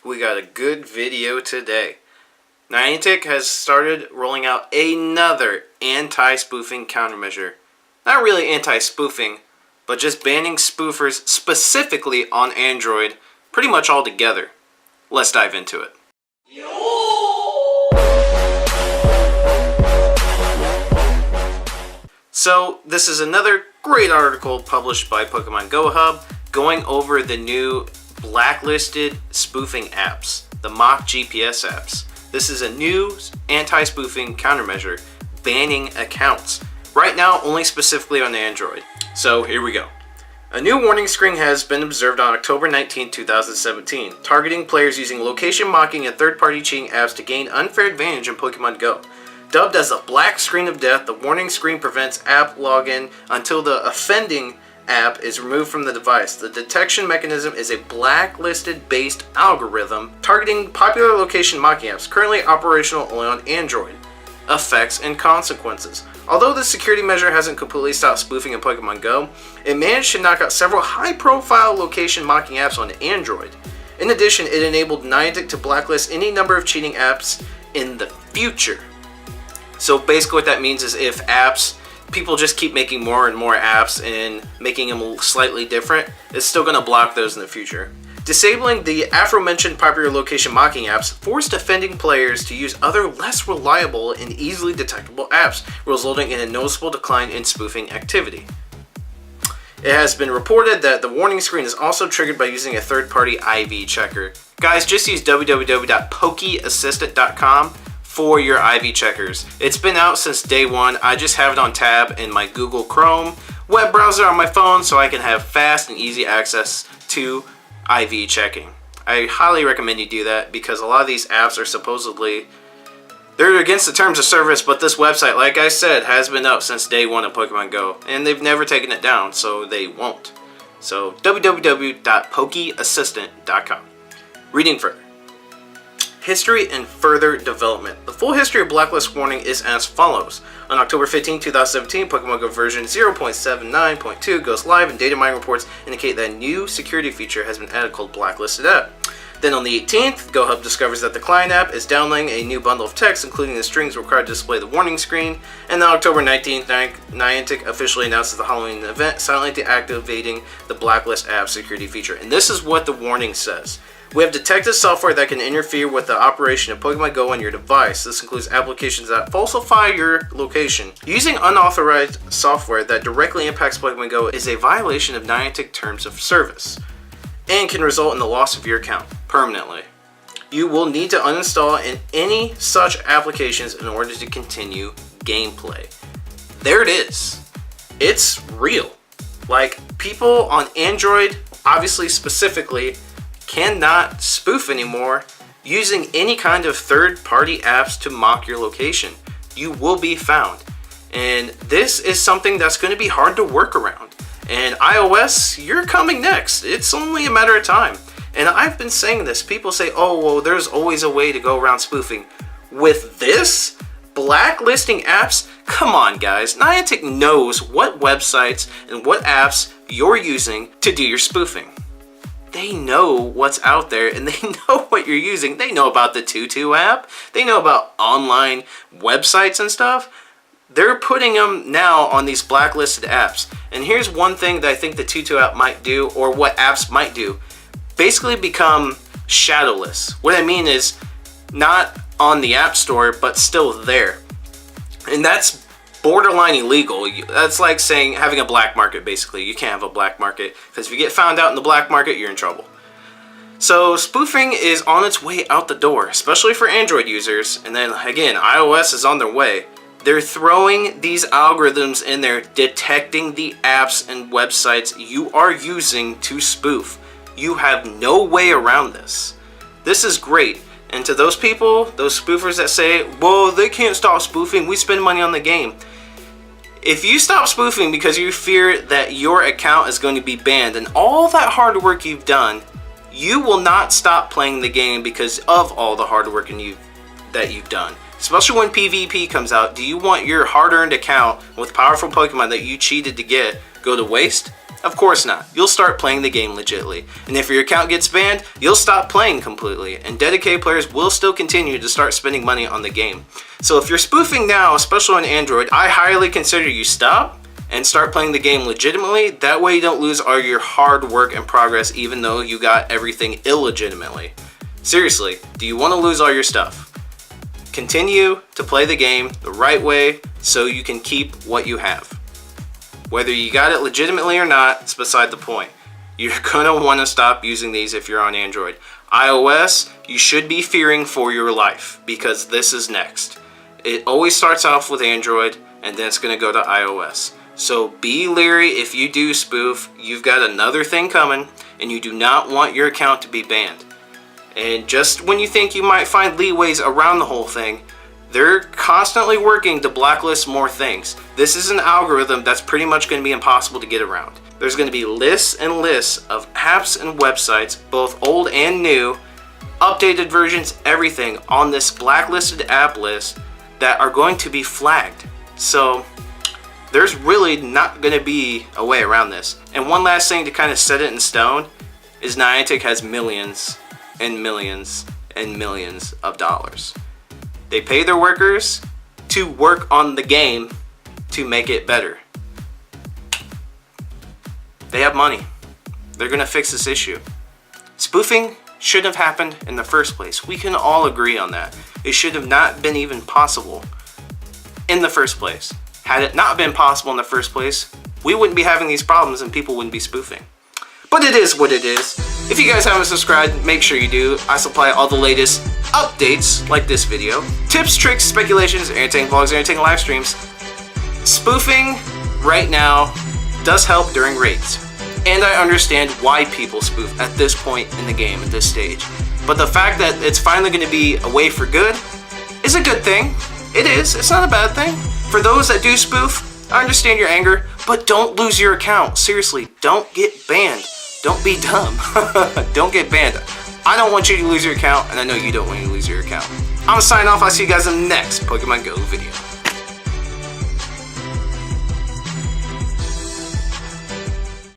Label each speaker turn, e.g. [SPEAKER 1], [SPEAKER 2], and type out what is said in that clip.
[SPEAKER 1] We got a good video today. Niantic has started rolling out another anti-spoofing countermeasure. Not really anti-spoofing, but just banning spoofers specifically on Android pretty much altogether. Let's dive into it. So, this is another great article published by Pokemon Go Hub going over the new blacklisted spoofing apps, the mock GPS apps. This is a new anti-spoofing countermeasure banning accounts. Right now, only specifically on Android. So here we go. A new warning screen has been observed on October 19, 2017, targeting players using location mocking and third-party cheating apps to gain unfair advantage in Pokemon Go. Dubbed as a black screen of death, the warning screen prevents app login until the offending app is removed from the device. The detection mechanism is a blacklisted-based algorithm targeting popular location mocking apps, currently operational only on Android. Effects and consequences. Although the security measure hasn't completely stopped spoofing in Pokemon Go, it managed to knock out several high-profile location mocking apps on Android. In addition, it enabled Niantic to blacklist any number of cheating apps in the future. So basically what that means is if people just keep making more and more apps and making them slightly different, it's still going to block those in the future. Disabling the aforementioned popular location mocking apps forced offending players to use other less reliable and easily detectable apps, resulting in a noticeable decline in spoofing activity. It has been reported that the warning screen is also triggered by using a third-party IV checker. Guys, just use www.pokeassistant.com for your IV checkers. It's been out since day one. I just have it on tab in my Google Chrome web browser on my phone so I can have fast and easy access to IV checking. I highly recommend you do that because a lot of these apps are they're against the terms of service, but this website, like I said, has been up since day one of Pokemon Go, and they've never taken it down, so they won't. So www.pokeassistant.com. Reading further. History and further development. The full history of Blacklist Warning is as follows. On October 15, 2017, Pokemon Go version 0.79.2 goes live, and data mining reports indicate that a new security feature has been added called Blacklisted App. Then on the 18th, Go Hub discovers that the client app is downloading a new bundle of text, including the strings required to display the warning screen. And on October 19th, Niantic officially announces the Halloween event, silently deactivating the Blacklist App security feature. And this is what the warning says. We have detected software that can interfere with the operation of Pokemon Go on your device. This includes applications that falsify your location. Using unauthorized software that directly impacts Pokemon Go is a violation of Niantic terms of service and can result in the loss of your account permanently. You will need to uninstall any such applications in order to continue gameplay. There it is. It's real. Like, people on Android, obviously specifically, cannot spoof anymore using any kind of third-party apps to mock your location. You will be found. And this is something that's going to be hard to work around. And iOS, you're coming next. It's only a matter of time. And I've been saying this. People say, oh, well, there's always a way to go around spoofing. With this, blacklisting apps, come on, guys. Niantic knows what websites and what apps you're using to do your spoofing. They know what's out there and they know what you're using. They know about the Tutu app. They know about online websites and stuff. They're putting them now on these blacklisted apps. And here's one thing that I think the Tutu app might do, or what apps might do. Basically become shadowless. What I mean is not on the App Store, but still there. And that's borderline illegal. That's like saying having a black market, basically. You can't have a black market, because if you get found out in the black market, you're in trouble. So spoofing is on its way out the door, especially for Android users. And then again, iOS is on their way. They're throwing these algorithms in there, detecting the apps and websites you are using to spoof. You have no way around this. This is great. And to those people, those spoofers that say, well, they can't stop spoofing, we spend money on the game. If you stop spoofing because you fear that your account is going to be banned and all that hard work you've done, you will not stop playing the game because of all the hard work that you've done. Especially when PvP comes out, do you want your hard-earned account with powerful Pokemon that you cheated to get go to waste? Of course not. You'll start playing the game legitly. And if your account gets banned, you'll stop playing completely. And dedicated players will still continue to start spending money on the game. So if you're spoofing now, especially on Android, I highly consider you stop and start playing the game legitimately. That way you don't lose all your hard work and progress even though you got everything illegitimately. Seriously, do you want to lose all your stuff? Continue to play the game the right way so you can keep what you have. Whether you got it legitimately or not, it's beside the point. You're gonna want to stop using these if you're on Android. iOS, you should be fearing for your life because this is next. It always starts off with Android and then it's gonna go to iOS. So be leery if you do spoof. You've got another thing coming and you do not want your account to be banned. And just when you think you might find leeways around the whole thing, they're constantly working to blacklist more things. This is an algorithm that's pretty much going to be impossible to get around. There's going to be lists and lists of apps and websites, both old and new, updated versions, everything on this blacklisted app list that are going to be flagged. So there's really not going to be a way around this. And one last thing to kind of set it in stone is Niantic has millions and millions and millions of dollars. They pay their workers to work on the game to make it better. They have money. They're gonna fix this issue. Spoofing shouldn't have happened in the first place. We can all agree on that. It should have not been even possible in the first place. Had it not been possible in the first place, we wouldn't be having these problems and people wouldn't be spoofing. But it is what it is. If you guys haven't subscribed, make sure you do. I supply all the latest updates like this video. Tips, tricks, speculations, entertaining vlogs, entertaining live streams. Spoofing right now does help during raids. And I understand why people spoof at this point in the game, at this stage. But the fact that it's finally going to be a way for good is a good thing. It is. It's not a bad thing. For those that do spoof, I understand your anger, but don't lose your account. Seriously, don't get banned. Don't be dumb. Don't get banned. I don't want you to lose your account, and I know you don't want you to lose your account. I'm gonna sign off. I'll see you guys in the next Pokemon Go video.